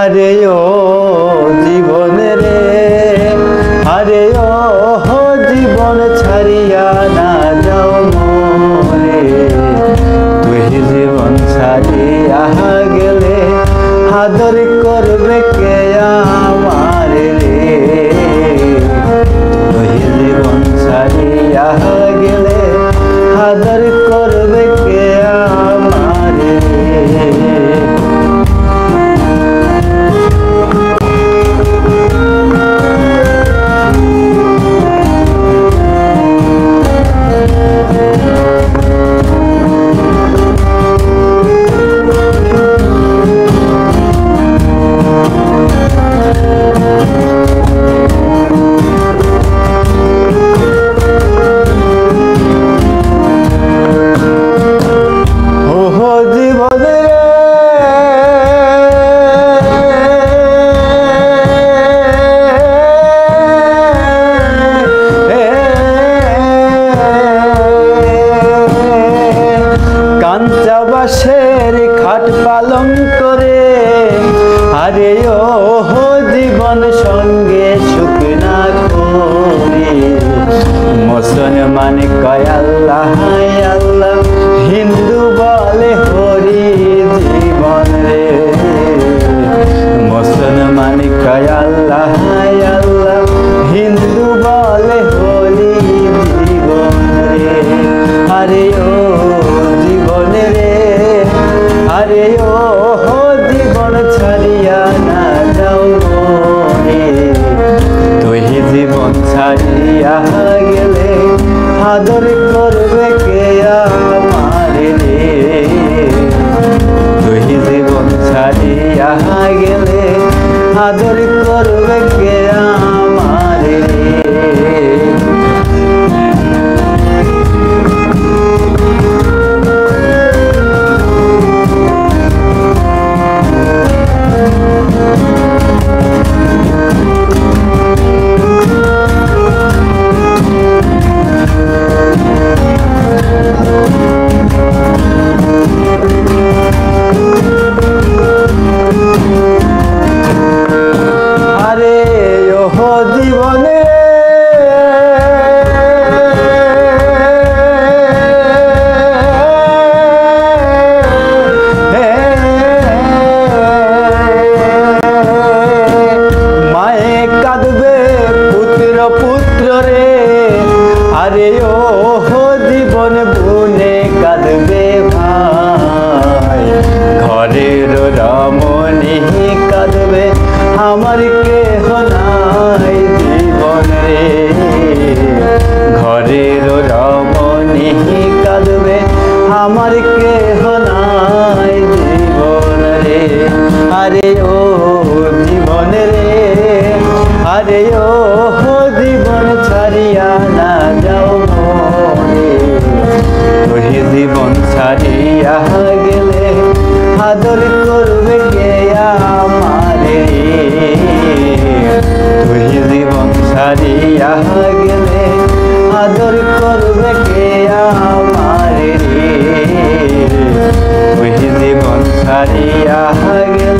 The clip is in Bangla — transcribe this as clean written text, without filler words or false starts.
আরে ও জীবন রে, আরে ও জীবন ছাড়িয়া না যাও মরে। তুই জীবন ছাড়িয়া গেলে আদর করবে কে আমার রে। তুই জীবন ছাড়িয়া গেলে আদর করবে কে আমার রে। বাঁশের খাট পালন করে আরে ও জীবন সঙ্গে সুখ না করি। মুসলমান কয় আল্লাহ আল্লাহ, হিন্দু বলে হরি জীবন রে। মুসলমান কয় আল্লাহ আল্লাহ, হিন্দু বলে হরি জীবন রে। আরে ও জীবন রে, আরে ও জীবন ছাড়িয়া না যাও মরে। তুই জীবন ছাড়িয়া গেলে আদর করবে কে আমার রে। তুই জীবন ছাড়িয়া গেলে আদর করবে কে আমার রে। জীবনে মায়ে কাঁদবে পুত্র পুত্র রে। আরে ও জীবন বোনে কাঁদবে ভাই। ঘরের রমণী কাঁদবে আমার কেহ নাই জীবন রে। ঘরের রমণী কাঁদবে আমার কেহ নাই জীবন রে। আরে ও জীবন রে, আরে ও জীবন ছাড়িয়া না যাও মরে। তুই জীবন ছাড়িয়া গেলে আদর করবে কে আমার রে। তুই জীবন ছাড়িয়া গেলে আদর করবে কে আমার রে। তুই জীবন ছাড়িয়া গেলে